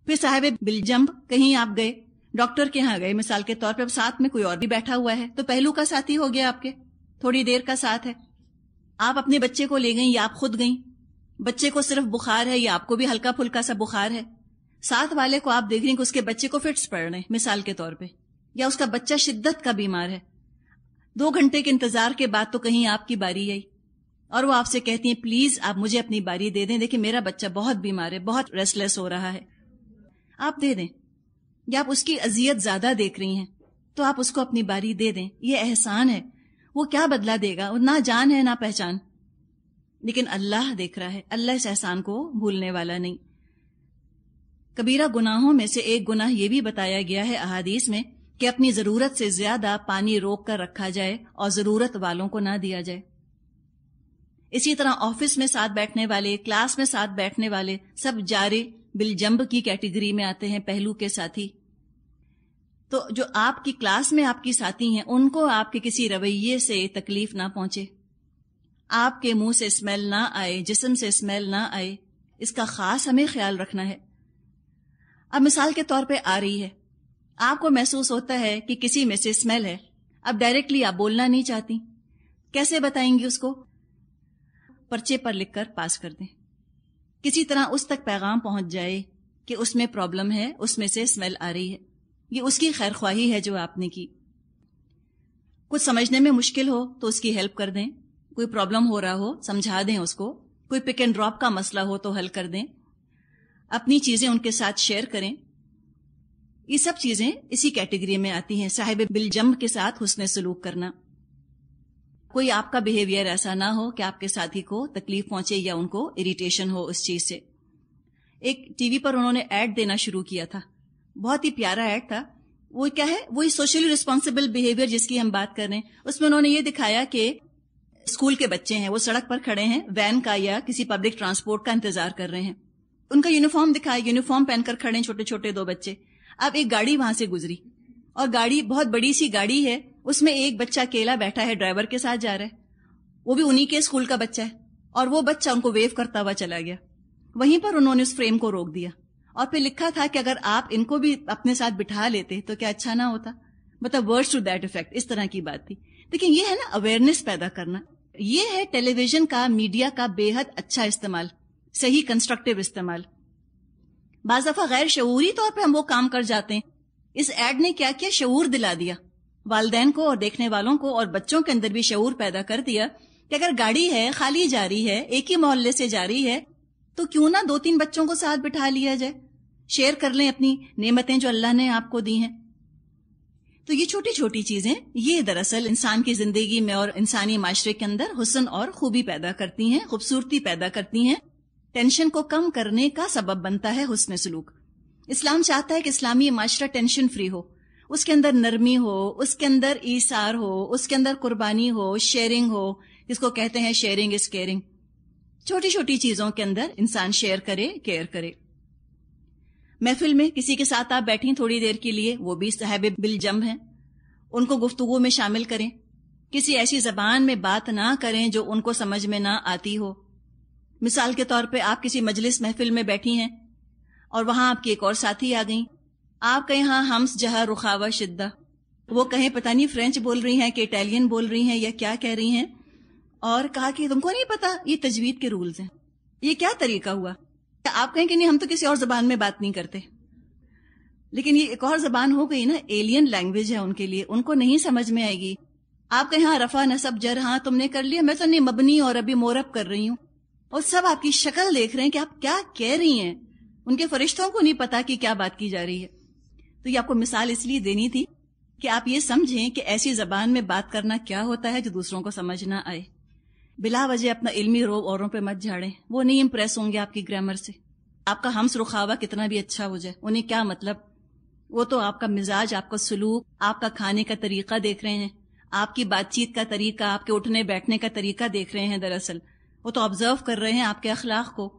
پھر صاحب بالجنب کہیں آپ گئے، ڈاکٹر کے ہاں گئے مثال کے طور پہ، اب ساتھ میں کوئی اور بھی بیٹھا ہوا ہے تو پہلو کا ساتھی ہو گیا آپ کے، تھوڑی دیر کا ساتھ ہے. آپ اپنے بچے کو لے گئیں یا آپ خود گئیں، بچے کو صرف بخار ہے یا آپ کو بھی ہلکا پھلکا سا بخار ہے، ساتھ والے کو آپ دیکھ رہی ہیں کہ اس کے بچے کو فٹس پڑ رہے ہیں مثال کے طور پہ، یا اس کا بچہ شدت کا بیمار ہے. 2 گھنٹے کے انتظار کے بعد تو کہیں آپ کی باری آئی اور وہ آپ سے کہتی ہیں پلیز آپ مجھے اپنی باری دے دیں، دیکھیں میرا بچہ بہت بیمار ہے، بہت ریسٹلیس ہو رہا ہے، آپ دے دیں. یا آپ اس کی اذیت زیادہ دیکھ رہی ہیں تو آپ اس کو اپنی باری دے دیں. یہ احسان ہے، وہ کیا بدلہ دے گا؟ نہ جان ہے نہ پہچان، لیکن اللہ دیکھ رہا ہے، اللہ اس احسان کو بھولنے والا نہیں. کبیرہ گناہوں میں سے ایک گناہ یہ بھی بتایا گیا ہے احادیث میں کہ اپنی ضرورت سے زیادہ پانی روک کر رکھا جائے اور ضرورت والوں کو نہ دیا جائے. اسی طرح آفس میں ساتھ بیٹھنے والے، کلاس میں ساتھ بیٹھنے والے سب جارے بالجنب کی کیٹیگری میں آتے ہیں، پہلو کے ساتھی. تو جو آپ کی کلاس میں آپ کی ساتھی ہیں ان کو آپ کے کسی رویے سے تکلیف نہ پہنچے، آپ کے منہ سے اسمیل نہ آئے، جسم سے اسمیل نہ آئے، اس کا خاص ہمیں خیال رکھنا ہے. اب مثال کے طور پہ آ رہی ہے، آپ کو محسوس ہوتا ہے کہ کسی میں سے اسمیل ہے، اب ڈائریکٹلی آپ بولنا نہیں چاہتی، کیسے بتائیں گی اس کو؟ پرچے پر لکھ کر پاس کر دیں، کسی طرح اس تک پیغام پہنچ جائے کہ اس میں پرابلم ہے، اس میں سے اسمیل آ رہی ہے، یہ اس کی خیر خواہی ہے جو آپ نے کی. کچھ سمجھنے میں مشکل ہو تو اس کی ہیلپ کر دیں، کوئی پرابلم ہو رہا ہو سمجھا دیں اس کو، کوئی پک اینڈ ڈراپ کا مسئلہ ہو تو حل کر دیں، اپنی چیزیں ان کے ساتھ شیئر کریں. یہ سب چیزیں اسی کیٹیگری میں آتی ہیں، صاحب بالجنب کے ساتھ حسن سلوک کرنا. کوئی آپ کا بیہیویئر ایسا نہ ہو کہ آپ کے ساتھی کو تکلیف پہنچے یا ان کو اریٹیشن ہو اس چیز سے. ایک ٹی وی پر انہوں نے ایڈ دینا شروع کیا تھا، بہت ہی پیارا ایڈ تھا. وہ کیا ہے، وہی سوشلی ریسپانسبل بیہیویئر جس کی ہم بات کر رہے ہیں. اس میں انہوں نے یہ دکھایا کہ اسکول کے بچے ہیں، وہ سڑک پر کھڑے ہیں، وین کا یا کسی پبلک ٹرانسپورٹ کا انتظار کر رہے ہیں. ان کا یونیفارم دکھایا، یونیفارم پہن کر کھڑے ہیں چھوٹے چھوٹے 2 بچے. اب ایک گاڑی وہاں سے گزری اور گاڑی بہت بڑی سی گاڑی ہے، اس میں ایک بچہ اکیلا بیٹھا ہے، ڈرائیور کے ساتھ جا رہا ہے، وہ بھی انہی کے اسکول کا بچہ ہے، اور وہ بچہ ان کو ویو کرتا ہوا چلا گیا. وہیں پر انہوں نے اس فریم کو روک دیا اور پھر لکھا تھا کہ اگر آپ ان کو بھی اپنے ساتھ بٹھا لیتے تو کیا اچھا نہ ہوتا، مطلب ورڈز ٹو دیٹ افیکٹ، اس طرح کی بات تھی. لیکن یہ ہے نا اویئرنیس پیدا کرنا، یہ ہے ٹیلی ویژن کا، میڈیا کا بے حد اچھا استعمال، صحیح کنسٹرکٹیو استعمال. بعض دفعہ غیر شعوری طور پہ ہم وہ کام کر جاتے ہیں. اس ایڈ نے کیا کیا، شعور دلا دیا والدین کو اور دیکھنے والوں کو، اور بچوں کے اندر بھی شعور پیدا کر دیا کہ اگر گاڑی ہے، خالی جا رہی ہے، ایک ہی محلے سے جا رہی ہے، تو کیوں نہ 2-3 بچوں کو ساتھ بٹھا لیا جائے، شیئر کر لیں اپنی نعمتیں جو اللہ نے آپ کو دی ہیں. تو یہ چھوٹی چھوٹی چیزیں یہ دراصل انسان کی زندگی میں اور انسانی معاشرے کے اندر حسن اور خوبی پیدا کرتی ہیں، خوبصورتی پیدا کرتی ہیں، ٹینشن کو کم کرنے کا سبب بنتا ہے حسن سلوک. اسلام چاہتا ہے کہ اسلامی معاشرہ ٹینشن فری ہو، اس کے اندر نرمی ہو، اس کے اندر ایثار ہو، اس کے اندر قربانی ہو، شیئرنگ ہو، جس کو کہتے ہیں شیئرنگ از کیئرنگ. چھوٹی چھوٹی چیزوں کے اندر انسان شیئر کرے، کیئر کرے. محفل میں کسی کے ساتھ آپ بیٹھیں تھوڑی دیر کے لیے، وہ بھی صاحب بالجنب ہیں، ان کو گفتگو میں شامل کریں. کسی ایسی زبان میں بات نہ کریں جو ان کو سمجھ میں نہ آتی ہو. مثال کے طور پہ آپ کسی مجلس محفل میں بیٹھی ہیں اور وہاں آپ کی ایک اور ساتھی آ گئیں، آپ کہیں ہاں ہمس جہاں رخاوہ شدہ، وہ کہیں پتہ نہیں فرینچ بول رہی ہیں کہ اٹیلین بول رہی ہیں یا کیا کہہ رہی ہیں، اور کہا کہ تم کو نہیں پتا یہ تجوید کے رولز ہیں، یہ کیا طریقہ ہوا؟ آپ کہیں کہ نہیں ہم تو کسی اور زبان میں بات نہیں کرتے، لیکن یہ ایک اور زبان ہو گئی نا، ایلین لینگویج ہے ان کے لیے، ان کو نہیں سمجھ میں آئے گی. آپ کہیں ہاں رفع نصب جر، ہاں تم نے کر لیا، میں تو نہیں مبنی اور ابھی مورب کر رہی ہوں، اور سب آپ کی شکل دیکھ رہے ہیں کہ آپ کیا کہہ رہی ہیں، ان کے فرشتوں کو نہیں پتا کہ کیا بات کی جا رہی ہے. تو یہ آپ کو مثال اس لیے دینی تھی کہ آپ یہ سمجھیں کہ ایسی زبان میں بات کرنا کیا ہوتا ہے جو دوسروں کو سمجھ نہ آئے. بلا وجہ اپنا علمی روب اوروں پہ مت جھاڑیں، وہ نہیں امپریس ہوں گے آپ کی گرامر سے. آپ کا ہمس رخاوہ کتنا بھی اچھا ہو جائے، انہیں کیا مطلب، وہ تو آپ کا مزاج، آپ کا سلوک، آپ کا کھانے کا طریقہ دیکھ رہے ہیں، آپ کی بات چیت کا طریقہ، آپ کے اٹھنے بیٹھنے کا طریقہ دیکھ رہے ہیں. دراصل وہ تو آبزرو کر رہے ہیں آپ کے اخلاق کو.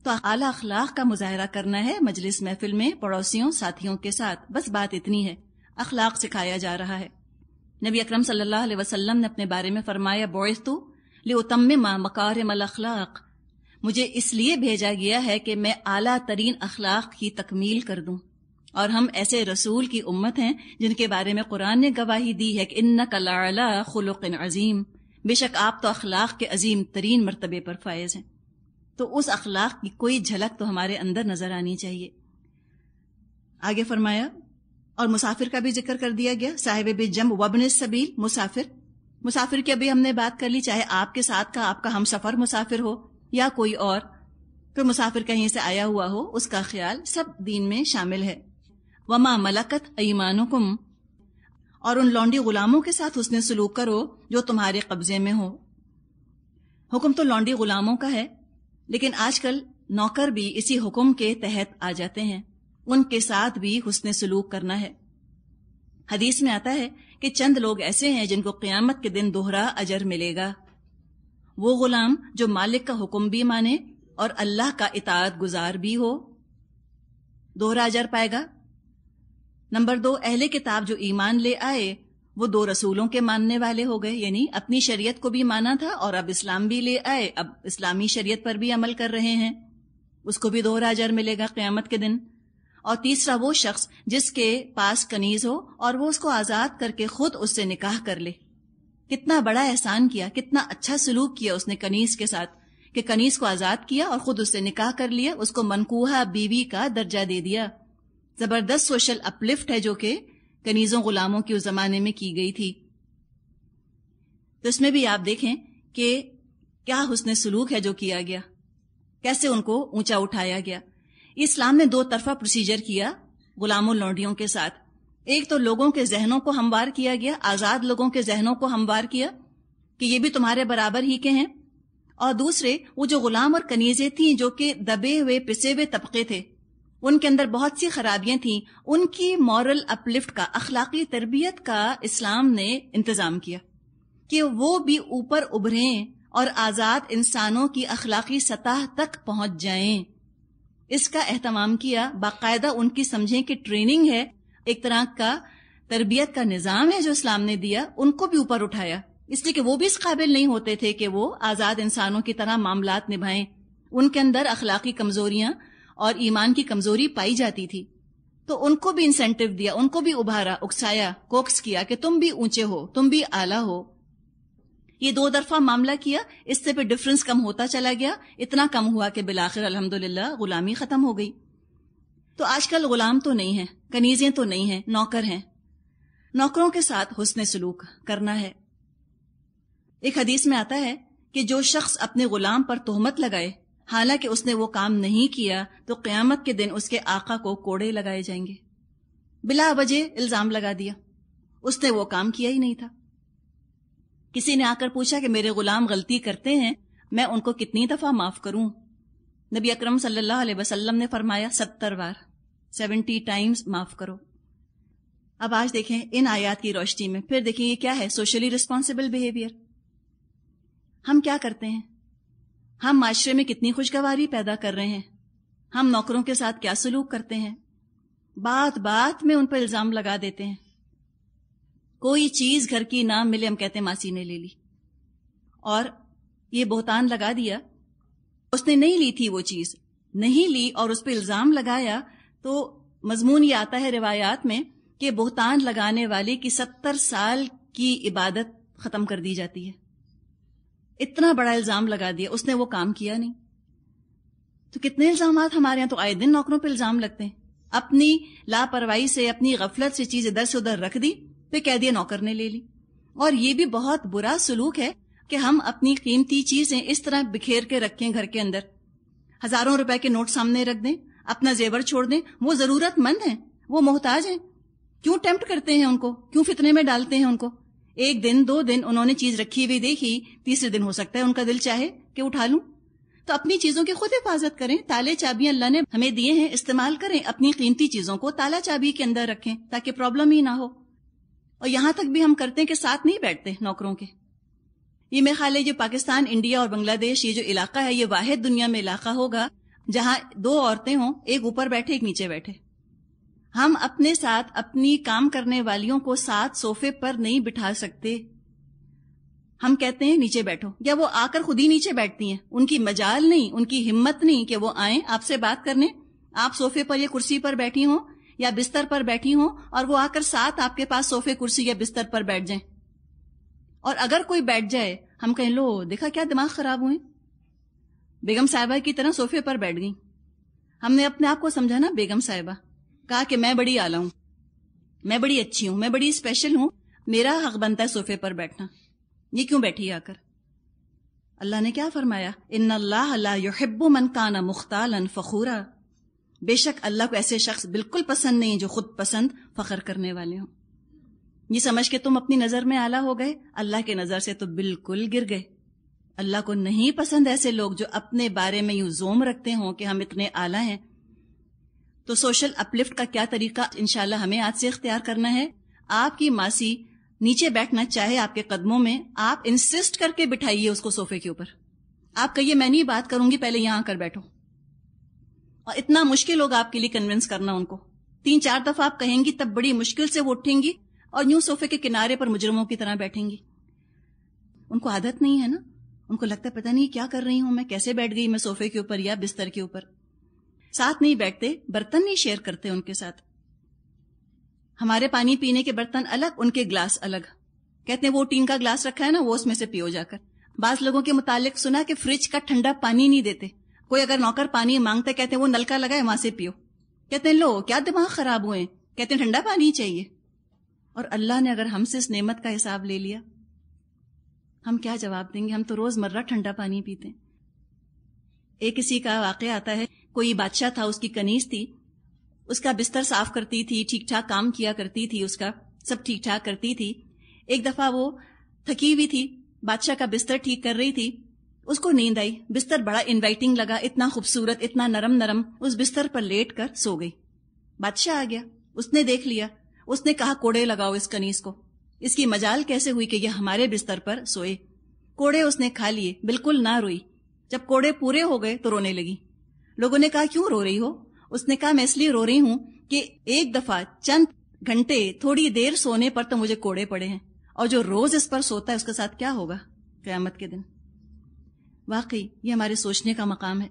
تو اعلیٰ اخلاق کا مظاہرہ کرنا ہے مجلس محفل میں پڑوسیوں ساتھیوں کے ساتھ، بس بات اتنی ہے، اخلاق سکھایا جا رہا ہے. نبی اکرم صلی اللہ علیہ وسلم نے اپنے بارے میں فرمایا، بعثت لأتمم مکارم الاخلاق، مجھے اس لیے بھیجا گیا ہے کہ میں اعلیٰ ترین اخلاق کی تکمیل کر دوں، اور ہم ایسے رسول کی امت ہیں جن کے بارے میں قرآن نے گواہی دی ہے کہ انک لعلی خلق عظیم، بے شک آپ تو اخلاق کے عظیم ترین مرتبے پر فائز ہیں۔ تو اس اخلاق کی کوئی جھلک تو ہمارے اندر نظر آنی چاہیے۔ آگے فرمایا، اور مسافر کا بھی ذکر کر دیا گیا، صاحب بالجنب وابن السبیل، مسافر کی ابھی ہم نے بات کر لی، چاہے آپ کے ساتھ کا آپ کا ہم سفر مسافر ہو یا کوئی اور، کوئی مسافر کہیں سے آیا ہوا ہو، اس کا خیال سب دین میں شامل ہے۔ وما ملکت ایمانکم، اور ان لونڈی غلاموں کے ساتھ حسن سلوک کرو جو تمہارے قبضے میں ہو۔ حکم تو لونڈی غلاموں کا ہے، لیکن آج کل نوکر بھی اسی حکم کے تحت آ جاتے ہیں، ان کے ساتھ بھی حسن سلوک کرنا ہے۔ حدیث میں آتا ہے کہ چند لوگ ایسے ہیں جن کو قیامت کے دن دوہرا اجر ملے گا، وہ غلام جو مالک کا حکم بھی مانے اور اللہ کا اطاعت گزار بھی ہو، دوہرا اجر پائے گا۔ نمبر 2، اہل کتاب جو ایمان لے آئے وہ 2 رسولوں کے ماننے والے ہو گئے، یعنی اپنی شریعت کو بھی مانا تھا اور اب اسلام بھی لے آئے، اب اسلامی شریعت پر بھی عمل کر رہے ہیں، اس کو بھی دوہرا اجر ملے گا قیامت کے دن۔ اور تیسرا وہ شخص جس کے پاس کنیز ہو اور وہ اس کو آزاد کر کے خود اس سے نکاح کر لے، کتنا بڑا احسان کیا، کتنا اچھا سلوک کیا اس نے کنیز کے ساتھ کہ کنیز کو آزاد کیا اور خود اس سے نکاح کر لیا، اس کو منکوحہ بیوی کا درجہ دے دیا۔ زبردست سوشل اپلفٹ ہے جو کہ کنیزوں غلاموں کی اس زمانے میں کی گئی تھی۔ تو اس میں بھی آپ دیکھیں کہ کیا حسن سلوک ہے جو کیا گیا، کیسے ان کو اونچا اٹھایا گیا۔ اسلام نے 2 طرفہ پروسیجر کیا غلاموں لونڈیوں کے ساتھ، ایک تو لوگوں کے ذہنوں کو ہموار کیا گیا، آزاد لوگوں کے ذہنوں کو ہموار کیا کہ یہ بھی تمہارے برابر ہی کے ہیں، اور دوسرے وہ جو غلام اور کنیزیں تھیں جو کہ دبے ہوئے پسے ہوئے طبقے تھے، ان کے اندر بہت سی خرابیاں تھیں، ان کی مورل اپلفٹ کا، اخلاقی تربیت کا اسلام نے انتظام کیا کہ وہ بھی اوپر ابھریں اور آزاد انسانوں کی اخلاقی سطح تک پہنچ جائیں۔ اس کا اہتمام کیا، باقاعدہ ان کی سمجھیں کہ ٹریننگ ہے، ایک طرح کا تربیت کا نظام ہے جو اسلام نے دیا، ان کو بھی اوپر اٹھایا، اس لیے کہ وہ بھی اس قابل نہیں ہوتے تھے کہ وہ آزاد انسانوں کی طرح معاملات نبھائیں، ان کے اندر اخلاقی کمزوریاں اور ایمان کی کمزوری پائی جاتی تھی، تو ان کو بھی انسینٹیو دیا، ان کو بھی ابھارا، اکسایا، کوکس کیا کہ تم بھی اونچے ہو، تم بھی اعلیٰ ہو۔ یہ 2 طرفہ معاملہ کیا، اس سے پھر ڈفرنس کم ہوتا چلا گیا، اتنا کم ہوا کہ بالآخر الحمدللہ غلامی ختم ہو گئی۔ تو آج کل غلام تو نہیں ہیں، کنیزیں تو نہیں ہیں، نوکر ہیں، نوکروں کے ساتھ حسن سلوک کرنا ہے۔ ایک حدیث میں آتا ہے کہ جو شخص اپنے غلام پر تہمت لگائے حالانکہ اس نے وہ کام نہیں کیا تو قیامت کے دن اس کے آقا کو کوڑے لگائے جائیں گے، بلا وجہ الزام لگا دیا، اس نے وہ کام کیا ہی نہیں تھا۔ کسی نے آ کر پوچھا کہ میرے غلام غلطی کرتے ہیں، میں ان کو کتنی دفعہ معاف کروں؟ نبی اکرم صلی اللہ علیہ وسلم نے فرمایا 70 بار، 70 ٹائمز معاف کرو۔ اب آج دیکھیں ان آیات کی روشنی میں پھر دیکھیں یہ کیا ہے، سوشلی ریسپانسبل بیہیویئر۔ ہم کیا کرتے ہیں، ہم معاشرے میں کتنی خوشگواری پیدا کر رہے ہیں، ہم نوکروں کے ساتھ کیا سلوک کرتے ہیں، بات بات میں ان پر الزام لگا دیتے ہیں، کوئی چیز گھر کی نہ ملے ہم کہتے ہیں ماسی نے لے لی، اور یہ بہتان لگا دیا، اس نے نہیں لی تھی وہ چیز، نہیں لی اور اس پہ الزام لگایا، تو مضمون یہ آتا ہے روایات میں کہ بہتان لگانے والے کی 70 سال کی عبادت ختم کر دی جاتی ہے، اتنا بڑا الزام لگا دیا، اس نے وہ کام کیا نہیں۔ تو کتنے الزامات ہمارے یہاں تو آئے دن نوکروں پہ الزام لگتے ہیں، اپنی لاپرواہی سے، اپنی غفلت سے چیز ادھر سے ادھر رکھ دی، پھر کہہ دیا نوکر نے لے لی۔ اور یہ بھی بہت برا سلوک ہے کہ ہم اپنی قیمتی چیزیں اس طرح بکھیر کے رکھیں گھر کے اندر، ہزاروں روپے کے نوٹ سامنے رکھ دیں، اپنا زیور چھوڑ دیں، وہ ضرورت مند ہیں، وہ محتاج ہیں، کیوں ٹیمپٹ کرتے ہیں ان کو، کیوں فتنے میں ڈالتے ہیں ان کو؟ 1 دن 2 دن انہوں نے چیز رکھی ہوئی دیکھی، تیسرے دن ہو سکتا ہے ان کا دل چاہے کہ اٹھا لوں۔ تو اپنی چیزوں کی خود حفاظت کریں، تالے چابیاں اللہ نے ہمیں دیے ہیں، استعمال کریں، اپنی قیمتی چیزوں کو تالا چابی کے اندر رکھیں تاکہ پرابلم ہی نہ ہو۔ اور یہاں تک بھی ہم کرتے ہیں کہ ساتھ نہیں بیٹھتے نوکروں کے۔ یہ میرے خیال ہے جو پاکستان، انڈیا اور بنگلہ دیش یہ جو علاقہ ہے، یہ واحد دنیا میں علاقہ ہوگا جہاں 2 عورتیں ہوں، ایک اوپر بیٹھے ایک نیچے بیٹھے۔ ہم اپنے ساتھ اپنی کام کرنے والیوں کو ساتھ صوفے پر نہیں بٹھا سکتے، ہم کہتے ہیں نیچے بیٹھو، یا وہ آ کر خود ہی نیچے بیٹھتی ہیں، ان کی مجال نہیں، ان کی ہمت نہیں کہ وہ آئیں آپ سے بات کرنے. آپ صوفے پر یا کرسی پر بیٹھی ہوں یا بستر پر بیٹھی ہوں اور وہ آ کر ساتھ آپ کے پاس صوفے کرسی یا بستر پر بیٹھ جائیں. اور اگر کوئی بیٹھ جائے ہم کہیں لو دیکھا کیا دماغ خراب ہوئے، بیگم صاحبہ کی طرح صوفے پر بیٹھ گئی. ہم نے اپنے آپ کو سمجھا نا بیگم صاحبہ، کہا کہ میں بڑی اعلیٰ ہوں، میں بڑی اچھی ہوں، میں بڑی اسپیشل ہوں، میرا حق بنتا ہے صوفے پر بیٹھنا. یہ کیوں بیٹھی آ کر؟ اللہ نے کیا فرمایا؟ ان اللہ لا يحب من کان مختالا فخورا. بے شک اللہ کو ایسے شخص بالکل پسند نہیں جو خود پسند فخر کرنے والے ہوں. یہ سمجھ کے تم اپنی نظر میں اعلیٰ ہو گئے، اللہ کے نظر سے تو بالکل گر گئے. اللہ کو نہیں پسند ایسے لوگ جو اپنے بارے میں یوں زوم رکھتے ہوں کہ ہم اتنے اعلیٰ ہیں. تو سوشل اپلفٹ کا کیا طریقہ انشاءاللہ ہمیں آج سے اختیار کرنا ہے. آپ کی ماسی نیچے بیٹھنا چاہے آپ کے قدموں میں، آپ انسسٹ کر کے بٹھائیے اس کو صوفے کے اوپر. آپ کہیے میں نہیں بات کروں گی، پہلے یہاں آ کر بیٹھو. اور اتنا مشکل ہوگا آپ کے لیے کنونس کرنا ان کو. 3-4 دفعہ آپ کہیں گی تب بڑی مشکل سے وہ اٹھیں گی اور یوں صوفے کے کنارے پر مجرموں کی طرح بیٹھیں گی. ان کو عادت نہیں ہے نا، ان کو لگتا ہے پتہ نہیں کیا کر رہی ہوں میں، کیسے بیٹھ گئی میں صوفے کے اوپر یا بستر کے اوپر. ساتھ نہیں بیٹھتے، برتن نہیں شیئر کرتے ان کے ساتھ. ہمارے پانی پینے کے برتن الگ، ان کے گلاس الگ. کہتے ہیں وہ ٹین کا گلاس رکھا ہے نا، وہ اس میں سے پیو جا کر. بعض لوگوں کے متعلق سنا کہ فریج کا ٹھنڈا پانی نہیں دیتے. کوئی اگر نوکر پانی مانگتا ہے کہتے ہیں وہ نل کا لگا ہے وہاں سے پیو. کہتے ہیں لو کیا دماغ خراب ہوئے، کہتے ہیں ٹھنڈا پانی چاہیے. اور اللہ نے اگر ہم سے اس نعمت کا حساب لے لیا، ہم کیا جواب دیں گے؟ ہم تو روز مرہ ٹھنڈا پانی پیتے ہیں. ایک کسی کا واقعہ آتا ہے، کوئی بادشاہ تھا، اس کی کنیز تھی، اس کا بستر صاف کرتی تھی، ٹھیک ٹھاک کام کیا کرتی تھی، اس کا سب ٹھیک ٹھاک کرتی تھی. ایک دفعہ وہ تھکی ہوئی تھی، بادشاہ کا بستر ٹھیک کر رہی تھی، اس کو نیند آئی. بستر بڑا انوائٹنگ لگا، اتنا خوبصورت، اتنا نرم نرم. اس بستر پر لیٹ کر سو گئی. بادشاہ آ گیا، اس نے دیکھ لیا، اس نے کہا کوڑے لگاؤ اس کنیز کو، اس کی مجال کیسے ہوئی کہ یہ ہمارے بستر پر سوئے. کوڑے اس نے کھا لیے، بالکل نہ روئی. جب کوڑے پورے ہو گئے تو رونے لگی. لوگوں نے کہا کیوں رو رہی ہو؟ اس نے کہا میں اس لیے رو رہی ہوں کہ ایک دفعہ چند گھنٹے تھوڑی دیر سونے پر تو مجھے کوڑے پڑے ہیں، اور جو روز اس پر سوتا ہے اس کے ساتھ کیا ہوگا قیامت کے دن. واقعی یہ ہمارے سوچنے کا مقام ہے.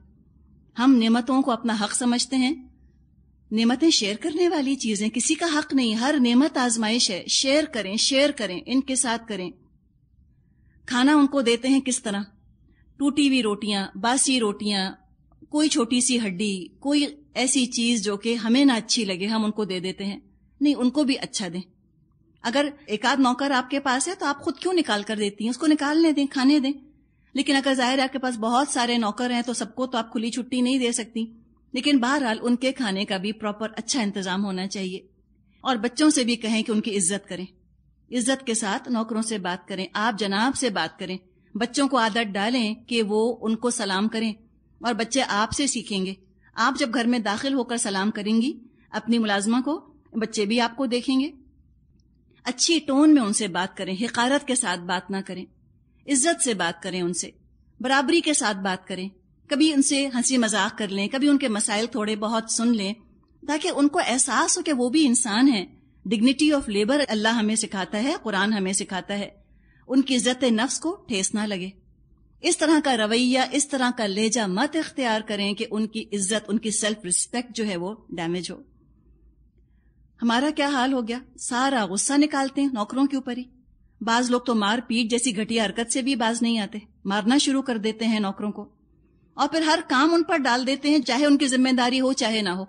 ہم نعمتوں کو اپنا حق سمجھتے ہیں. نعمتیں شیئر کرنے والی چیزیں، کسی کا حق نہیں. ہر نعمت آزمائش ہے. شیئر کریں، ان کے ساتھ کریں. کھانا ان کو دیتے ہیں کس طرح؟ ٹوٹی ہوئی روٹیاں، باسی روٹیاں، کوئی چھوٹی سی ہڈی، کوئی ایسی چیز جو کہ ہمیں نہ اچھی لگے ہم ان کو دے دیتے ہیں. نہیں، ان کو بھی اچھا دیں. اگر ایک آدھ نوکر آپ کے پاس ہے تو آپ خود کیوں نکال کر دیتی ہیں؟ اس کو نکالنے دیں، کھانے دیں. لیکن اگر ظاہر ہے آپ کے پاس بہت سارے نوکر ہیں تو سب کو تو آپ کھلی چھٹی نہیں دے سکتی. لیکن بہرحال ان کے کھانے کا بھی پراپر اچھا انتظام ہونا چاہیے. اور بچوں سے بھی کہیں کہ ان کی عزت کریں. عزت کے ساتھ نوکروں سے بات کریں، آپ جناب سے بات کریں. بچوں کو عادت ڈالیں کہ وہ ان کو سلام کریں، اور بچے آپ سے سیکھیں گے. آپ جب گھر میں داخل ہو کر سلام کریں گی اپنی ملازمہ کو، بچے بھی آپ کو دیکھیں گے. اچھی ٹون میں ان سے بات کریں، حقارت کے ساتھ بات نہ کریں. عزت سے بات کریں، ان سے برابری کے ساتھ بات کریں. کبھی ان سے ہنسی مذاق کر لیں، کبھی ان کے مسائل تھوڑے بہت سن لیں، تاکہ ان کو احساس ہو کہ وہ بھی انسان ہیں. ڈگنیٹی آف لیبر اللہ ہمیں سکھاتا ہے، قرآن ہمیں سکھاتا ہے. ان کی عزت نفس کو ٹھیس نہ لگے. اس طرح کا رویہ، اس طرح کا لہجہ مت اختیار کریں کہ ان کی عزت، ان کی سیلف ریسپیکٹ جو ہے وہ ڈیمیج ہو. ہمارا کیا حال ہو گیا؟ سارا غصہ نکالتے ہیں نوکروں کے اوپر ہی. بعض لوگ تو مار پیٹ جیسی گھٹیا حرکت سے بھی باز نہیں آتے، مارنا شروع کر دیتے ہیں نوکروں کو، اور پھر ہر کام ان پر ڈال دیتے ہیں، چاہے ان کی ذمہ داری ہو چاہے نہ ہو.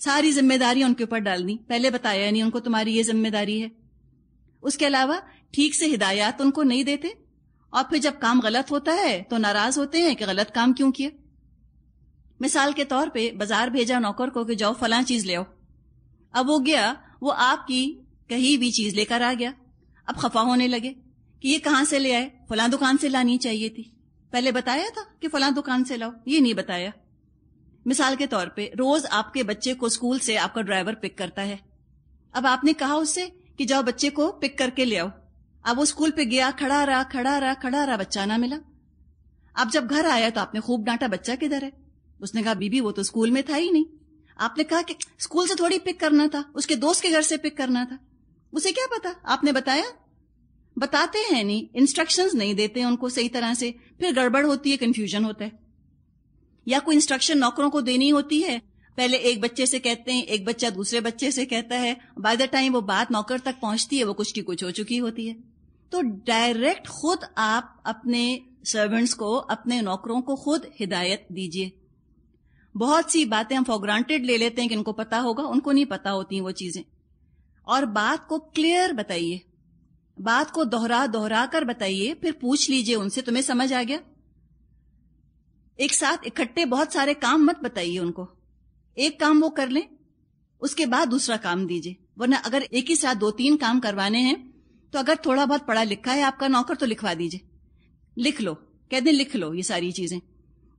ساری ذمہ داری ان کے اوپر ڈال دی، پہلے بتایا نہیں ان کو تمہاری یہ ذمہ داری ہے. اس کے علاوہ ٹھیک سے ہدایات ان کو نہیں دیتے، اور پھر جب کام غلط ہوتا ہے تو ناراض ہوتے ہیں کہ غلط کام کیوں کیا. مثال کے طور پہ بازار بھیجا نوکر کو کہ جاؤ فلاں چیز لے آؤ. اب وہ گیا، وہ آپ کی کہیں بھی چیز لے کر آ گیا. اب خفا ہونے لگے کہ یہ کہاں سے لے آئے، فلاں دکان سے لانی چاہیے تھی، پہلے بتایا تھا کہ فلاں دکان سے لاؤ، یہ نہیں بتایا. مثال کے طور پہ روز آپ کے بچے کو اسکول سے آپ کا ڈرائیور پک کرتا ہے. اب آپ نے کہا اس سے کہ جاؤ بچے کو پک کر کے لے آؤ. اب وہ اسکول پہ گیا، کھڑا رہا، بچہ نہ ملا. اب جب گھر آیا تو آپ نے خوب ڈانٹا، بچہ کدھر ہے؟ اس نے کہا بی بی وہ تو اسکول میں تھا ہی نہیں. آپ نے کہا کہ اسکول سے تھوڑی پک کرنا تھا، اس کے دوست کے گھر سے پک کرنا تھا. اسے کیا پتا، آپ نے بتایا. بتاتے ہیں نہیں, انسٹرکشنز نہیں دیتے ان کو صحیح طرح سے, پھر گڑبڑ ہوتی ہے, کنفیوژن ہوتا ہے. یا کوئی انسٹرکشن نوکروں کو دینی ہوتی ہے, پہلے ایک بچے سے کہتے ہیں, ایک بچہ دوسرے بچے سے کہتا ہے, بائی دا ٹائم وہ بات نوکر تک پہنچتی ہے وہ کچھ کی کچھ ہو چکی ہوتی ہے. تو ڈائریکٹ خود آپ اپنے سرونٹس کو, اپنے نوکروں کو خود ہدایت دیجیے. بہت سی باتیں ہم فار گرانٹیڈ لے لیتے ہیں کہ ان کو پتا ہوگا, ان کو نہیں پتا ہوتی وہ چیزیں. اور بات کو کلیئر بتائیے, بات کو دوہرا کر بتائیے, پھر پوچھ لیجئے ان سے تمہیں سمجھ آ گیا. ایک ساتھ اکٹھے بہت سارے کام مت بتائیے ان کو, ایک کام وہ کر لیں اس کے بعد دوسرا کام دیجئے. ورنہ اگر ایک ہی ساتھ 2-3 کام کروانے ہیں تو اگر تھوڑا بہت پڑھا لکھا ہے آپ کا نوکر تو لکھوا دیجئے, لکھ لو, کہہ دیں لکھ لو یہ ساری چیزیں.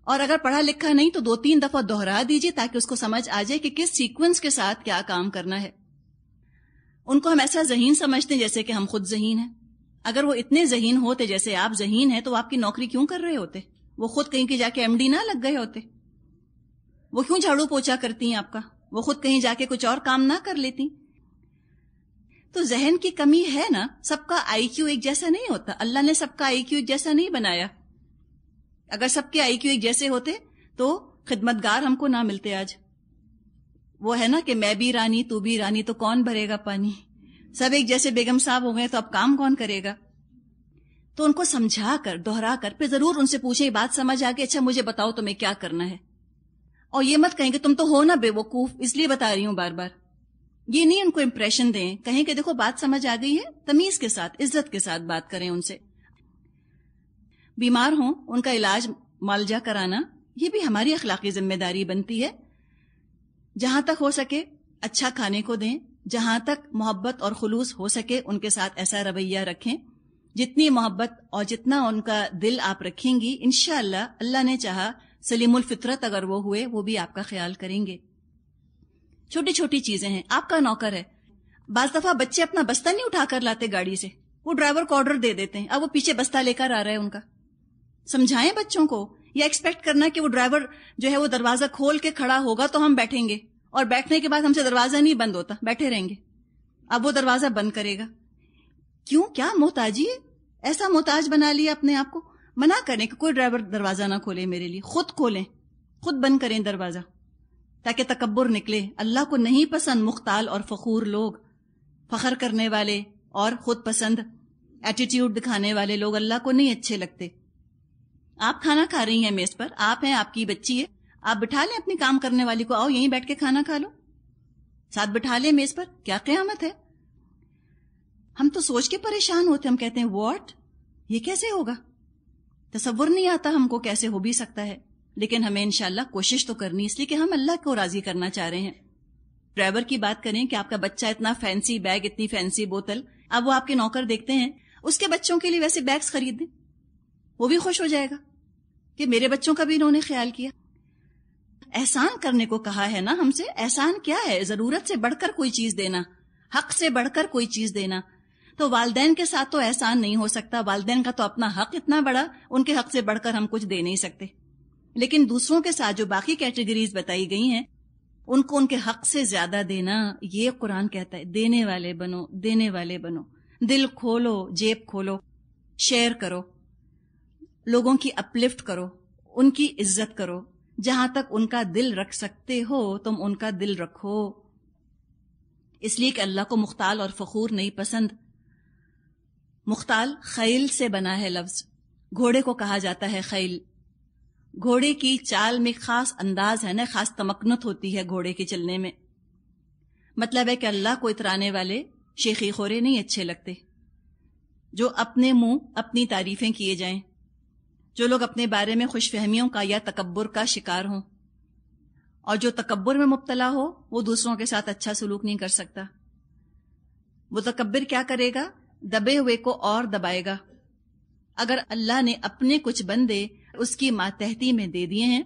اور اگر پڑھا لکھا نہیں تو 2-3 دفعہ دوہرا دیجئے تاکہ اس کو سمجھ آ جائے کہ کس سیکوینس کے ساتھ کیا کام کرنا ہے. ان کو ہم ایسا ذہین سمجھتے ہیں جیسے کہ ہم خود ذہین ہیں. اگر وہ اتنے ذہین ہوتے جیسے آپ ذہین ہیں تو آپ کی نوکری کیوں کر رہے ہوتے؟ وہ خود کہیں کہ جا کے MD نہ لگ گئے ہوتے؟ وہ کیوں جھاڑو پوچھا کرتی ہیں آپ کا؟ وہ خود کہیں جا کے کچھ اور کام نہ کر لیتی؟ تو ذہن کی کمی ہے نا. سب کا IQ ایک جیسا نہیں ہوتا, اللہ نے سب کا IQ ایک جیسا نہیں بنایا. اگر سب کے IQ ایک جیسے ہوتے تو خدمتگار ہم کو نہ ملتے آج. وہ ہے نا کہ میں بھی رانی تو بھی رانی تو کون بھرے گا پانی. سب ایک جیسے بیگم صاحب ہو گئے تو اب کام کون کرے گا؟ تو ان کو سمجھا کر, دوہرا کر, پھر ضرور ان سے پوچھیں, بات سمجھ آ گئی, اچھا مجھے بتاؤ تمہیں کیا کرنا ہے. اور یہ مت کہیں کہ تم تو ہو نا بے وقوف, اس لیے بتا رہی ہوں بار بار. یہ نہیں ان کو امپریشن دیں, کہیں کہ دیکھو بات سمجھ آ گئی ہے, تمیز کے ساتھ, عزت کے ساتھ بات کریں ان سے. بیمار ہوں ان کا علاج معالجہ کرانا یہ بھی ہماری اخلاقی ذمہ داری بنتی ہے. جہاں تک ہو سکے اچھا کھانے کو دیں, جہاں تک محبت اور خلوص ہو سکے ان کے ساتھ ایسا رویہ رکھیں. جتنی محبت اور جتنا ان کا دل آپ رکھیں گی انشاءاللہ اللہ نے چاہا سلیم الفطرت اگر وہ ہوئے وہ بھی آپ کا خیال کریں گے. چھوٹی چھوٹی چیزیں ہیں. آپ کا نوکر ہے, بعض دفعہ بچے اپنا بستہ نہیں اٹھا کر لاتے گاڑی سے, وہ ڈرائیور کو آرڈر دے دیتے ہیں, اب وہ پیچھے بستہ لے کر آ رہا ہے ان کا. سمجھائیں بچوں کو. یا ایکسپیکٹ کرنا کہ وہ ڈرائیور جو ہے وہ دروازہ کھول کے کھڑا ہوگا تو ہم بیٹھیں گے, اور بیٹھنے کے بعد ہم سے دروازہ نہیں بند ہوتا, بیٹھے رہیں گے. اب وہ دروازہ بند کرے گا. کیوں؟ کیا محتاجی ہے؟ ایسا محتاج بنا لیا اپنے آپ کو. منع کریں کہ کوئی ڈرائیور دروازہ نہ کھولے میرے لیے, خود کھولیں, خود بند کریں دروازہ تاکہ تکبر نکلے. اللہ کو نہیں پسند مختال اور فخور لوگ, فخر کرنے والے اور خود پسند ایٹیٹیوڈ دکھانے والے لوگ اللہ کو نہیں اچھے لگتے. آپ کھانا کھا رہی ہیں میز پر, آپ ہیں, آپ کی بچی ہے, آپ بٹھا لیں اپنی کام کرنے والی کو, آؤ یہیں بیٹھ کے کھانا کھا لو, ساتھ بٹھا لیں میز پر. کیا قیامت ہے؟ ہم تو سوچ کے پریشان ہوتے, ہم کہتے ہیں واٹ, یہ کیسے ہوگا؟ تصور نہیں آتا ہم کو کیسے ہو بھی سکتا ہے. لیکن ہمیں انشاءاللہ کوشش تو کرنی, اس لیے کہ ہم اللہ کو راضی کرنا چاہ رہے ہیں. ڈرائیور کی بات کریں کہ آپ کا بچہ اتنا فینسی بیگ, اتنی فینسی بوتل, اب وہ آپ کے نوکر دیکھتے ہیں, اس کے بچوں کے لیے ویسے بیگز خرید دیں, وہ بھی خوش ہو جائے گا کہ میرے بچوں کا بھی انہوں نے خیال کیا. احسان کرنے کو کہا ہے نا ہم سے. احسان کیا ہے؟ ضرورت سے بڑھ کر کوئی چیز دینا, حق سے بڑھ کر کوئی چیز دینا. تو والدین کے ساتھ تو احسان نہیں ہو سکتا, والدین کا تو اپنا حق اتنا بڑا, ان کے حق سے بڑھ کر ہم کچھ دے نہیں سکتے. لیکن دوسروں کے ساتھ جو باقی کیٹیگریز بتائی گئی ہیں ان کو ان کے حق سے زیادہ دینا, یہ قرآن کہتا ہے دینے والے بنو, دینے والے بنو. دل کھولو, جیب کھولو, شیئر کرو, لوگوں کی اپلفٹ کرو, ان کی عزت کرو. جہاں تک ان کا دل رکھ سکتے ہو تم ان کا دل رکھو. اس لیے کہ اللہ کو مختال اور فخور نہیں پسند. مختال خیل سے بنا ہے لفظ, گھوڑے کو کہا جاتا ہے خیل. گھوڑے کی چال میں خاص انداز ہے نا, خاص تمکنت ہوتی ہے گھوڑے کے چلنے میں. مطلب ہے کہ اللہ کو اترانے والے شیخی خورے نہیں اچھے لگتے, جو اپنے منہ اپنی تعریفیں کیے جائیں, جو لوگ اپنے بارے میں خوش فہمیوں کا یا تکبر کا شکار ہوں, اور جو تکبر میں مبتلا ہو وہ دوسروں کے ساتھ اچھا سلوک نہیں کر سکتا. متکبر کیا کرے گا؟ دبے ہوئے کو اور دبائے گا. اگر اللہ نے اپنے کچھ بندے اس کی ماتحتی میں دے دیے ہیں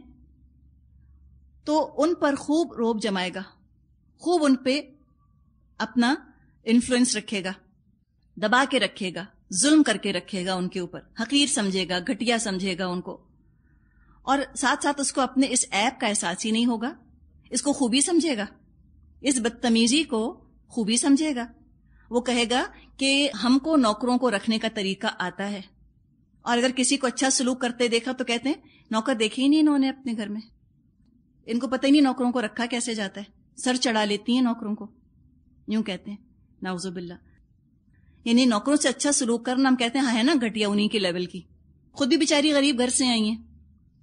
تو ان پر خوب روب جمائے گا, خوب ان پہ اپنا انفلوئنس رکھے گا, دبا کے رکھے گا, ظلم کر کے رکھے گا ان کے اوپر, حقیر سمجھے گا, گھٹیا سمجھے گا ان کو. اور ساتھ ساتھ اس کو اپنے اس عیب کا احساس ہی نہیں ہوگا, اس کو خوبی سمجھے گا, اس بدتمیزی کو خوبی سمجھے گا. وہ کہے گا کہ ہم کو نوکروں کو رکھنے کا طریقہ آتا ہے، اور اگر کسی کو اچھا سلوک کرتے دیکھا تو کہتے ہیں نوکر دیکھے ہی نہیں انہوں نے اپنے گھر میں، ان کو پتہ ہی نہیں نوکروں کو رکھا کیسے جاتا ہے، سر چڑھا لیتی ہیں نوکروں کو، یوں کہتے ہیں نعوذ باللہ. یعنی نوکروں سے اچھا سلوک کرنا ہم کہتے ہیں ہاں ہے نا گھٹیا انہی کے لیول کی، خود بھی بیچاری غریب گھر سے آئی ہیں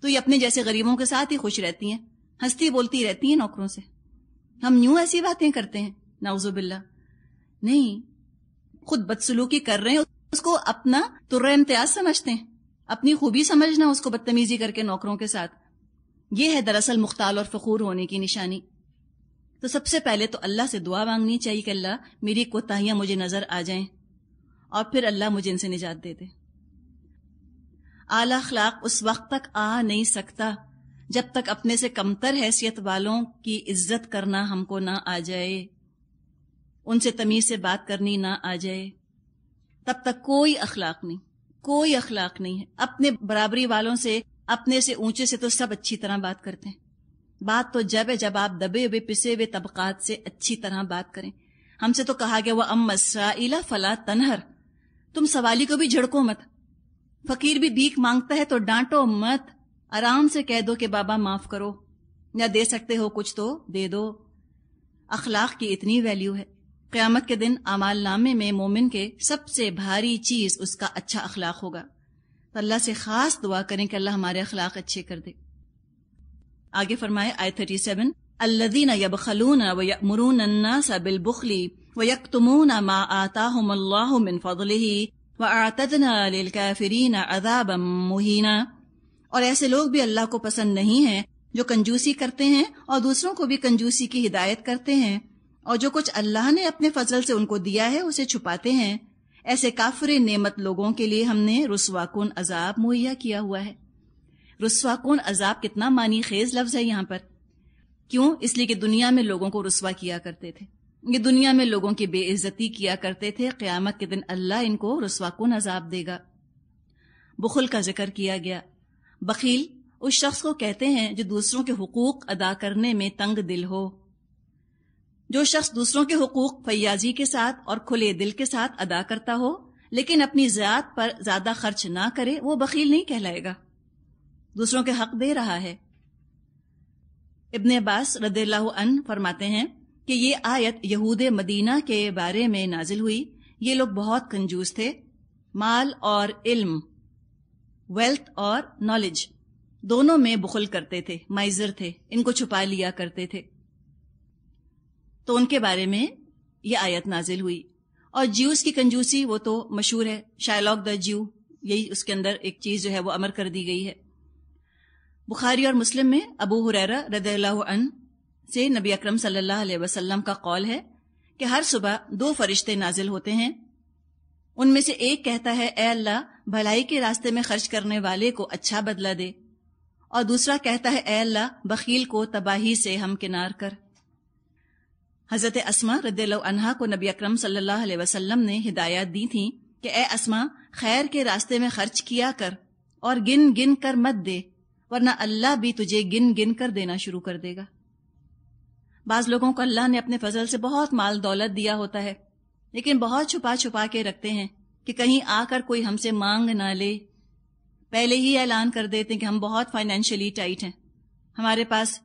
تو یہ اپنے جیسے غریبوں کے ساتھ ہی خوش رہتی ہیں، ہنستی بولتی رہتی ہیں نوکروں سے. ہم یوں ایسی باتیں کرتے ہیں نعوذ باللہ. نہیں، خود بدسلوکی کر رہے ہیں اس کو اپنا ترہ امتیاز سمجھتے ہیں، اپنی خوبی سمجھنا اس کو بدتمیزی کر کے نوکروں کے ساتھ، یہ ہے دراصل مختال اور فخور ہونے کی نشانی. تو سب سے پہلے تو اللہ سے دعا مانگنی چاہیے کہ اللہ میری کوتاہیاں مجھے نظر آ جائیں، اور پھر اللہ مجھے ان سے نجات دے دے. اعلی اخلاق اس وقت تک آ نہیں سکتا جب تک اپنے سے کمتر حیثیت والوں کی عزت کرنا ہم کو نہ آ جائے، ان سے تمیز سے بات کرنی نہ آ جائے، تب تک کوئی اخلاق نہیں، کوئی اخلاق نہیں ہے. اپنے برابری والوں سے، اپنے سے اونچے سے تو سب اچھی طرح بات کرتے ہیں. بات تو جب ہے جب آپ دبے ہوئے پسے ہوئے طبقات سے اچھی طرح بات کریں. ہم سے تو کہا گیا وَأَمَّا السَّائِلَ فَلَا تَنْهَرْ، تم سوالی کو بھی جھڑکو مت، فقیر بھی بھیک مانگتا ہے تو ڈانٹو مت، آرام سے کہہ دو کہ بابا معاف کرو، یا دے سکتے ہو کچھ تو دے دو. اخلاق کی اتنی ویلیو ہے. قیامت کے دن اعمال نامے میں مومن کے سب سے بھاری چیز اس کا اچھا اخلاق ہوگا. تو اللہ سے خاص دعا کریں کہ اللہ ہمارے اخلاق اچھے کر دے. آگے فرمائے آیت 37 الذین یبخلون ویأمرون الناس بالبخل ویکتمون ما آتاہم اللہ من فضلہ واعتدنا للکافرین عذابا مہینا. اور ایسے لوگ بھی اللہ کو پسند نہیں ہیں جو کنجوسی کرتے ہیں اور دوسروں کو بھی کنجوسی کی ہدایت کرتے ہیں، اور جو کچھ اللہ نے اپنے فضل سے ان کو دیا ہے اسے چھپاتے ہیں. ایسے کافر نعمت لوگوں کے لیے ہم نے رسوا کن عذاب مہیا کیا ہوا ہے. رسوا کن عذاب کتنا معنی خیز لفظ ہے یہاں پر. کیوں؟ اس لیے کہ دنیا میں لوگوں کو رسوا کیا کرتے تھے، یہ دنیا میں لوگوں کی بے عزتی کیا کرتے تھے. قیامت کے دن اللہ ان کو رسوا کن عذاب دے گا. بخل کا ذکر کیا گیا. بخیل اس شخص کو کہتے ہیں جو دوسروں کے حقوق ادا کرنے میں تنگ دل ہو. جو شخص دوسروں کے حقوق فیاضی کے ساتھ اور کھلے دل کے ساتھ ادا کرتا ہو لیکن اپنی ذات پر زیادہ خرچ نہ کرے، وہ بخیل نہیں کہلائے گا، دوسروں کے حق دے رہا ہے. ابن عباس رضی اللہ عنہ فرماتے ہیں کہ یہ آیت یہود مدینہ کے بارے میں نازل ہوئی. یہ لوگ بہت کنجوس تھے، مال اور علم، ویلتھ اور نالج دونوں میں بخل کرتے تھے، مائزر تھے، ان کو چھپا لیا کرتے تھے. تو ان کے بارے میں یہ آیت نازل ہوئی. اور جیوز کی کنجوسی وہ تو مشہور ہے، شائلاک دا جیو، یہی اس کے اندر ایک چیز جو ہے وہ امر کر دی گئی ہے. بخاری اور مسلم میں ابو ہریرہ رضی اللہ عنہ سے نبی اکرم صلی اللہ علیہ وسلم کا قول ہے کہ ہر صبح 2 فرشتے نازل ہوتے ہیں. ان میں سے ایک کہتا ہے اے اللہ بھلائی کے راستے میں خرچ کرنے والے کو اچھا بدلہ دے، اور دوسرا کہتا ہے اے اللہ بخیل کو تباہی سے ہمکنار کر. حضرت اسماء رضی اللہ عنہا کو نبی اکرم صلی اللہ علیہ وسلم نے ہدایات دی تھیں کہ اے اسماء خیر کے راستے میں خرچ کیا کر اور گن گن کر مت دے، ورنہ اللہ بھی تجھے گن گن کر دینا شروع کر دے گا. بعض لوگوں کو اللہ نے اپنے فضل سے بہت مال دولت دیا ہوتا ہے لیکن بہت چھپا چھپا کے رکھتے ہیں کہ کہیں آ کر کوئی ہم سے مانگ نہ لے. پہلے ہی اعلان کر دیتے ہیں کہ ہم بہت فائنینشلی ٹائٹ ہیں، ہمارے پاس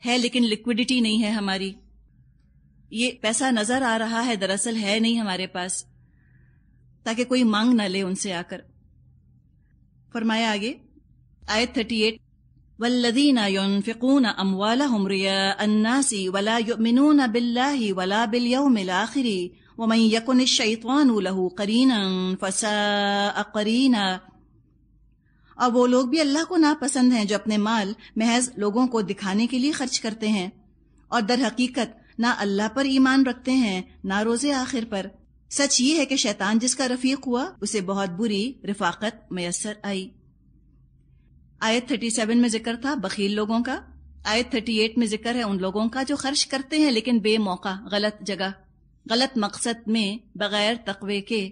ہے لیکن لیکوڈیٹی نہیں ہے ہماری، یہ پیسہ نظر آ رہا ہے دراصل ہے نہیں ہمارے پاس، تاکہ کوئی مانگ نہ لے ان سے آ کر. فرمایا آگے آیت 38 والذین ينفقون اموالهم رئاء الناس ولا يؤمنون بالله ولا باليوم الاخر ومن يكن الشیطان له قرینا فساء قرینا. اور وہ لوگ بھی اللہ کو ناپسند ہیں جو اپنے مال محض لوگوں کو دکھانے کے لیے خرچ کرتے ہیں اور در حقیقت نہ اللہ پر ایمان رکھتے ہیں نہ روز آخر پر. سچ یہ ہے کہ شیطان جس کا رفیق ہوا اسے بہت بری رفاقت میسر آئی. آیت 37 میں ذکر تھا بخیل لوگوں کا، آیت 38 میں ذکر ہے ان لوگوں کا جو خرچ کرتے ہیں لیکن بے موقع، غلط جگہ، غلط مقصد میں، بغیر تقوی کے،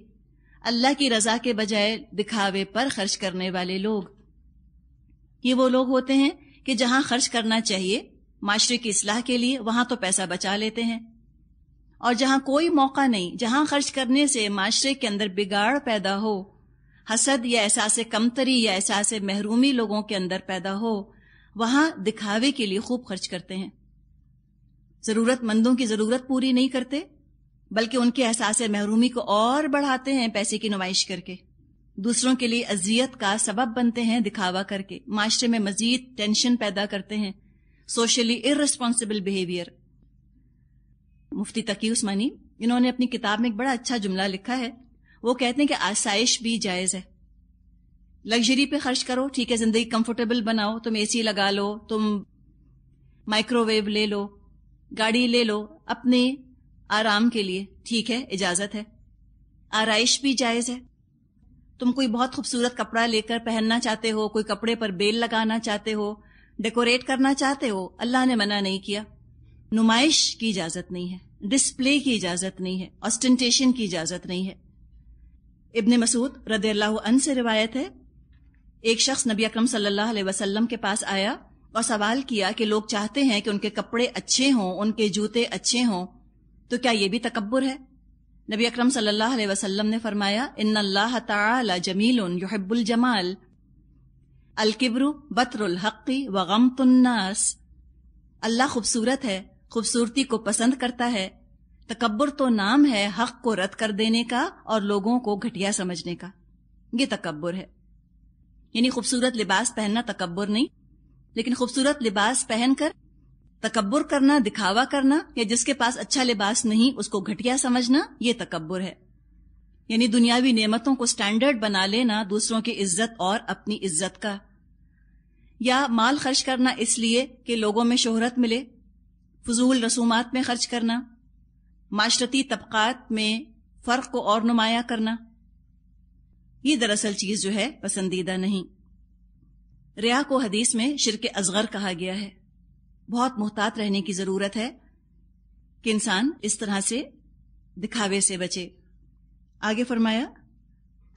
اللہ کی رضا کے بجائے دکھاوے پر خرچ کرنے والے لوگ. یہ وہ لوگ ہوتے ہیں کہ جہاں خرچ کرنا چاہیے معاشرے کی اصلاح کے لیے وہاں تو پیسہ بچا لیتے ہیں، اور جہاں کوئی موقع نہیں، جہاں خرچ کرنے سے معاشرے کے اندر بگاڑ پیدا ہو، حسد یا احساس کمتری یا احساس محرومی لوگوں کے اندر پیدا ہو، وہاں دکھاوے کے لیے خوب خرچ کرتے ہیں، ضرورت مندوں کی ضرورت پوری نہیں کرتے، بلکہ ان کے احساس محرومی کو اور بڑھاتے ہیں پیسے کی نمائش کر کے، دوسروں کے لیے اذیت کا سبب بنتے ہیں دکھاوا کر کے، معاشرے میں مزید ٹینشن پیدا کرتے ہیں، سوشلی ارریسپانسبل بیہیویئر۔ مفتی تقی عثمانی انہوں نے اپنی کتاب میں ایک بڑا اچھا جملہ لکھا ہے، وہ کہتے ہیں کہ آسائش بھی جائز ہے، لگژری پہ خرچ کرو، ٹھیک ہے، زندگی کمفرٹیبل بناؤ، تم اے سی لگا لو، تم مائکرو ویو لے لو، گاڑی لے لو اپنے آرام کے لیے، ٹھیک ہے، اجازت ہے، آرائش بھی جائز ہے، تم کوئی بہت خوبصورت کپڑا لے کر پہننا چاہتے ہو، کوئی کپڑے پر بیل لگانا چاہتے ہو، ڈیکوریٹ کرنا چاہتے ہو، اللہ نے منع نہیں کیا، نمائش کی اجازت نہیں ہے، ڈسپلے کی اجازت نہیں ہے، آسٹنٹیشن کی اجازت نہیں ہے۔ ابن مسعود رضی اللہ عنہ سے روایت ہے، ایک شخص نبی اکرم صلی اللہ علیہ وسلم کے پاس آیا اور سوال کیا کہ لوگ چاہتے ہیں کہ ان کے کپڑے اچھے ہوں، ان کے جوتے اچھے ہوں، تو کیا یہ بھی تکبر ہے؟ نبی اکرم صلی اللہ علیہ وسلم نے فرمایا، ان اللہ تعالی جمیل یحب الجمال، الکبر بطر الحق وغمط الناس، اللہ خوبصورت ہے، خوبصورتی کو پسند کرتا ہے، تکبر تو نام ہے حق کو رد کر دینے کا اور لوگوں کو گھٹیا سمجھنے کا، یہ تکبر ہے۔ یعنی خوبصورت لباس پہننا تکبر نہیں، لیکن خوبصورت لباس پہن کر تکبر کرنا، دکھاوا کرنا، یا جس کے پاس اچھا لباس نہیں اس کو گھٹیا سمجھنا، یہ تکبر ہے۔ یعنی دنیاوی نعمتوں کو سٹینڈرڈ بنا لینا دوسروں کی عزت اور اپنی عزت کا، یا مال خرچ کرنا اس لیے کہ لوگوں میں شہرت ملے، فضول رسومات میں خرچ کرنا، معاشرتی طبقات میں فرق کو اور نمایاں کرنا، یہ دراصل چیز جو ہے پسندیدہ نہیں۔ ریا کو حدیث میں شرک اصغر کہا گیا ہے، بہت محتاط رہنے کی ضرورت ہے کہ انسان اس طرح سے دکھاوے سے بچے۔ آگے فرمایا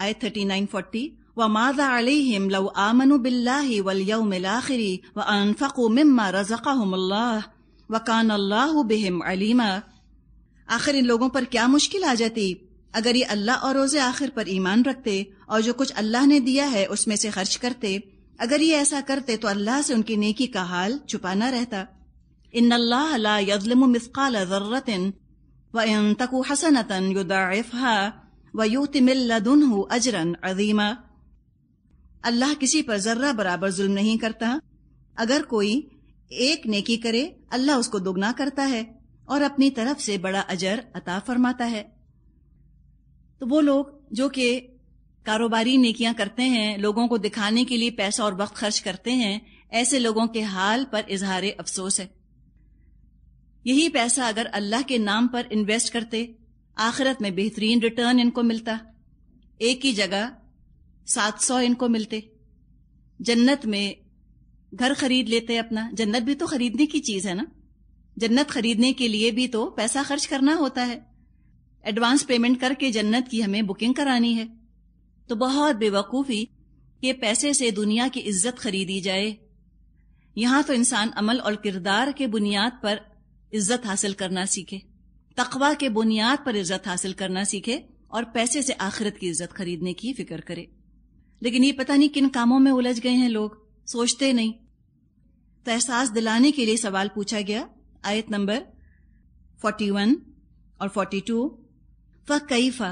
آیت 39-40، وَمَاذَا عَلَيْهِمْ لَوْ آمَنُوا بِاللَّهِ وَالْيَوْمِ الْآخِرِ وَأَنفَقُوا مِمَّا رَزَقَهُمُ اللَّهُ وَكَانَ اللَّهُ بِهِمْ عَلِيمًا۔ آخر ان لوگوں پر کیا مشکل آ جاتی اگر یہ اللہ اور روز آخر پر ایمان رکھتے اور جو کچھ اللہ نے دیا ہے اس میں سے خرچ کرتے، اگر یہ ایسا کرتے تو اللہ سے ان کی نیکی کا حال چھپا نہ رہتا۔ ان اللہ لا یظلم مثقال ذرۃ وان تک حسنۃ یضاعفها ویؤت من لدنہ اجرا عظیما۔ اللہ کسی پر ذرہ برابر ظلم نہیں کرتا، اگر کوئی ایک نیکی کرے اللہ اس کو دگنا کرتا ہے اور اپنی طرف سے بڑا اجر عطا فرماتا ہے۔ تو وہ لوگ جو کہ کاروباری نیکیاں کرتے ہیں، لوگوں کو دکھانے کے لیے پیسہ اور وقت خرچ کرتے ہیں، ایسے لوگوں کے حال پر اظہار افسوس ہے۔ یہی پیسہ اگر اللہ کے نام پر انویسٹ کرتے، آخرت میں بہترین ریٹرن ان کو ملتا، ایک ہی جگہ 700 ان کو ملتے، جنت میں گھر خرید لیتے اپنا۔ جنت بھی تو خریدنے کی چیز ہے نا، جنت خریدنے کے لیے بھی تو پیسہ خرچ کرنا ہوتا ہے، ایڈوانس پیمنٹ کر کے جنت کی ہمیں بکنگ کرانی ہے۔ تو بہت بے وقوفی کہ پیسے سے دنیا کی عزت خریدی جائے۔ یہاں تو انسان عمل اور کردار کے بنیاد پر عزت حاصل کرنا سیکھے، تقوی کے بنیاد پر عزت حاصل کرنا سیکھے، اور پیسے سے آخرت کی عزت خریدنے کی فکر کرے۔ لیکن یہ پتہ نہیں کن کاموں میں الجھ گئے ہیں لوگ، سوچتے نہیں۔ تو احساس دلانے کے لیے سوال پوچھا گیا، آیت نمبر 41 اور 42، فَكَيْفَ،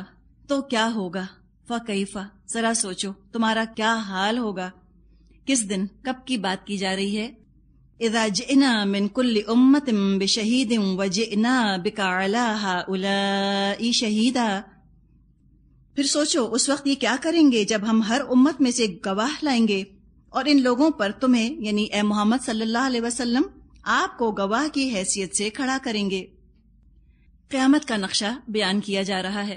تو کیا ہوگا، فَكَيْفَ، ذرا سوچو تمہارا کیا حال ہوگا، کس دن، کب کی بات کی جا رہی ہے، اِذَا جِئْنَا مِن كُلِّ أُمَّةٍ بِشَهِيدٍ وَجِئْنَا بِكَ عَلَىٰ هَٰؤُلَاءِ شَهِيدًا۔ پھر سوچو اس وقت یہ کیا کریں گے جب ہم ہر امت میں سے گواہ لائیں گے اور ان لوگوں پر تمہیں، یعنی اے محمد صلی اللہ علیہ وسلم، آپ کو گواہ کی حیثیت سے کھڑا کریں گے۔ قیامت کا نقشہ بیان کیا جا رہا ہے،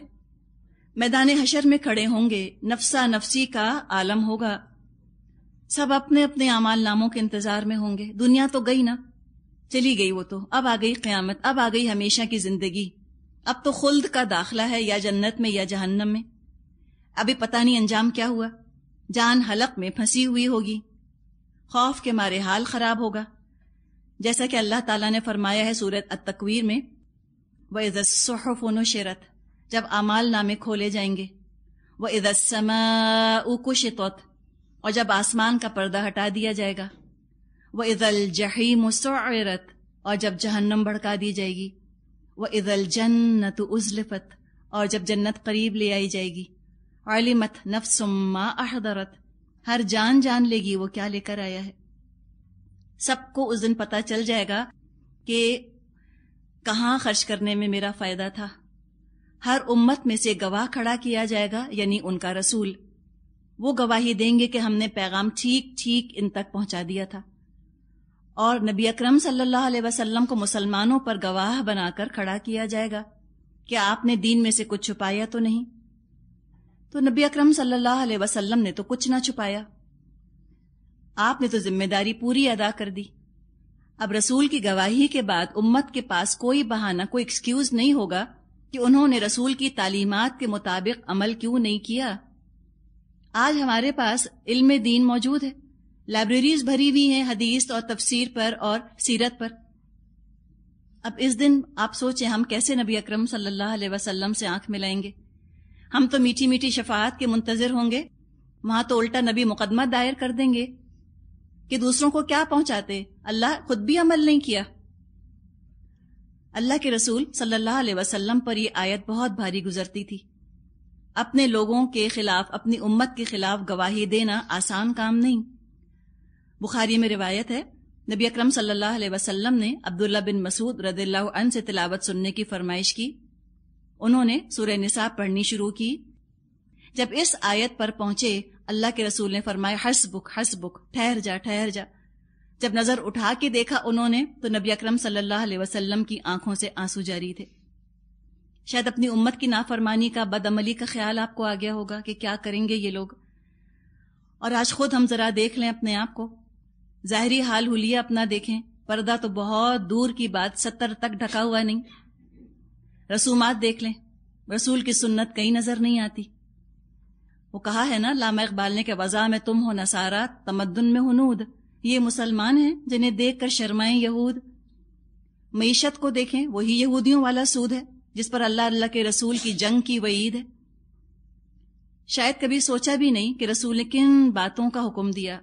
میدان حشر میں کھڑے ہوں گے، نفسا نفسی کا عالم ہوگا، سب اپنے اپنے اعمال ناموں کے انتظار میں ہوں گے۔ دنیا تو گئی نا، چلی گئی وہ تو، اب آ گئی قیامت، اب آ گئی ہمیشہ کی زندگی، اب تو خلد کا داخلہ ہے، یا جنت میں یا جہنم میں، ابھی پتہ نہیں انجام کیا ہوا، جان حلق میں پھنسی ہوئی ہوگی، خوف کے مارے حال خراب ہوگا، جیسا کہ اللہ تعالیٰ نے فرمایا ہے سورۃ التکویر میں، وَإِذَا الصُّحُفُ نُشِرَتْ، جب اعمال نامے کھولے جائیں گے، وَإِذَا السَّمَاءُ كُشِطَتْ، اور جب آسمان کا پردہ ہٹا دیا جائے گا، وَإِذَا الْجَحِيمُ سُعِّرَتْ، اور جب جہنم بھڑکا دی جائے گی، وَإِذَا الْجَنَّةُ أُزْلِفَتْ، اور جب جنت قریب لے آئی جائے گی، عَلِمَتْ نَفْسٌ مَّا أَحْضَرَتْ، ہر جان جان لے گی وہ کیا لے کر آیا ہے۔ سب کو اس دن پتہ چل جائے گا کہ کہاں خرچ کرنے میں میرا فائدہ تھا۔ ہر امت میں سے گواہ کھڑا کیا جائے گا، یعنی ان کا رسول، وہ گواہی دیں گے کہ ہم نے پیغام ٹھیک ٹھیک ان تک پہنچا دیا تھا، اور نبی اکرم صلی اللہ علیہ وسلم کو مسلمانوں پر گواہ بنا کر کھڑا کیا جائے گا کہ آپ نے دین میں سے کچھ چھپایا تو نہیں۔ تو نبی اکرم صلی اللہ علیہ وسلم نے تو کچھ نہ چھپایا، آپ نے تو ذمہ داری پوری ادا کر دی۔ اب رسول کی گواہی کے بعد امت کے پاس کوئی بہانہ، کوئی ایکسکیوز نہیں ہوگا کہ انہوں نے رسول کی تعلیمات کے مطابق عمل کیوں نہیں کیا۔ آج ہمارے پاس علم دین موجود ہے، لائبریریز بھری ہوئی ہیں حدیث اور تفسیر پر اور سیرت پر۔ اب اس دن آپ سوچیں ہم کیسے نبی اکرم صلی اللہ علیہ وسلم سے آنکھ ملائیں گے؟ ہم تو میٹھی میٹھی شفاعت کے منتظر ہوں گے، وہاں تو الٹا نبی مقدمہ دائر کر دیں گے کہ دوسروں کو کیا پہنچاتے، اللہ خود بھی عمل نہیں کیا۔ اللہ کے رسول صلی اللہ علیہ وسلم پر یہ آیت بہت بھاری گزرتی تھی۔ اپنے لوگوں کے خلاف، اپنی امت کے خلاف گواہی دینا آسان کام نہیں۔ بخاری میں روایت ہے، نبی اکرم صلی اللہ علیہ وسلم نے عبداللہ بن مسعود رضی اللہ عنہ سے تلاوت سننے کی فرمائش کی۔ انہوں نے سورہ نساء پڑھنی شروع کی۔ جب اس آیت پر پہنچے، اللہ کے رسول نے فرمایا حسبک حسبک، ٹھہر جا ٹھہر جا۔ جب نظر اٹھا کے دیکھا انہوں نے تو نبی اکرم صلی اللہ علیہ وسلم کی آنکھوں سے آنسو جاری تھے۔ شاید اپنی امت کی نافرمانی کا، بد عملی کا خیال آپ کو آ گیا ہوگا کہ کیا کریں گے یہ لوگ۔ اور آج خود ہم ذرا دیکھ لیں اپنے آپ کو، ظاہری حال حلیہ اپنا دیکھیں، پردہ تو بہت دور کی بات 70 تک ڈھکا ہوا نہیں۔ رسومات دیکھ لیں، رسول کی سنت کہیں نظر نہیں آتی۔ وہ کہا ہے نا علامہ اقبال نے کہ وضع میں تم ہو نصارا، تمدن میں ہنود، یہ مسلمان ہیں جنہیں دیکھ کر شرمائیں یہود۔ معیشت کو دیکھیں، وہی یہودیوں والا سود ہے جس پر اللہ کے رسول کی جنگ کی وعید ہے۔ شاید کبھی سوچا بھی نہیں کہ رسول نے کن باتوں کا حکم دیا۔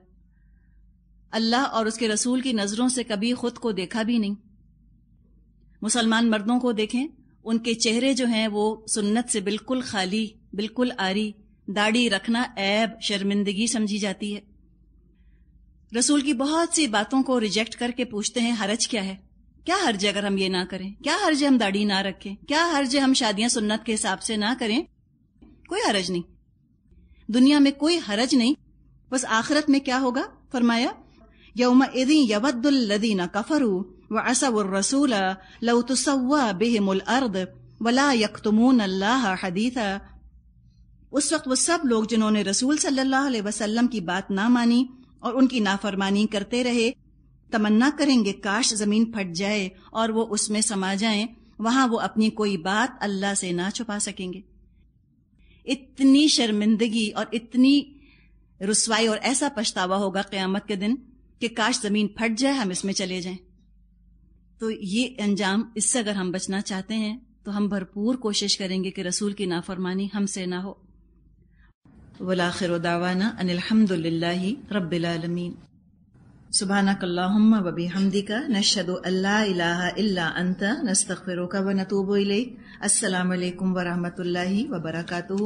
اللہ اور اس کے رسول کی نظروں سے کبھی خود کو دیکھا بھی نہیں۔ مسلمان مردوں کو دیکھیں، ان کے چہرے جو ہیں وہ سنت سے بالکل خالی، بالکل عاری، داڑھی رکھنا عیب، شرمندگی سمجھی جاتی ہے۔ رسول کی بہت سی باتوں کو ریجیکٹ کر کے پوچھتے ہیں حرج کیا ہے؟ کیا حرج ہے اگر ہم یہ نہ کریں؟ کیا حرج ہے ہم داڑھی نہ رکھیں؟ کیا حرج ہے ہم شادیاں سنت کے حساب سے نہ کریں؟ کوئی حرج نہیں، دنیا میں کوئی حرج نہیں، بس آخرت میں کیا ہوگا؟ فرمایا یومئذ یود الذین کفروا وعصوا الرسول لو تسوی بہم الارض ولا یکتمون اللہ حدیثا۔ اس وقت وہ سب لوگ جنہوں نے رسول صلی اللہ علیہ وسلم کی بات نہ مانی اور ان کی نافرمانی کرتے رہے، تمنا کریں گے کاش زمین پھٹ جائے اور وہ اس میں سما جائیں، وہاں وہ اپنی کوئی بات اللہ سے نہ چھپا سکیں گے۔ اتنی شرمندگی اور اتنی رسوائی اور ایسا پچھتاوا ہوگا قیامت کے دن کہ کاش زمین پھٹ جائے، ہم اس میں چلے جائیں۔ تو یہ انجام، اس سے اگر ہم بچنا چاہتے ہیں تو ہم بھرپور کوشش کریں گے کہ رسول کی نافرمانی ہم سے نہ ہو۔ وَالْآخِرُ دَعْوَانَا أَنِ الْحَمْدُ لِلَّهِ رَبِّ الْعَالَمِينَ۔ سبحانك اللهم وبحمدك نشهد أن لا إله إلا أنت نستغفرك ونتوب إليك۔ السلام علیکم ورحمۃ اللہ وبرکاتہ۔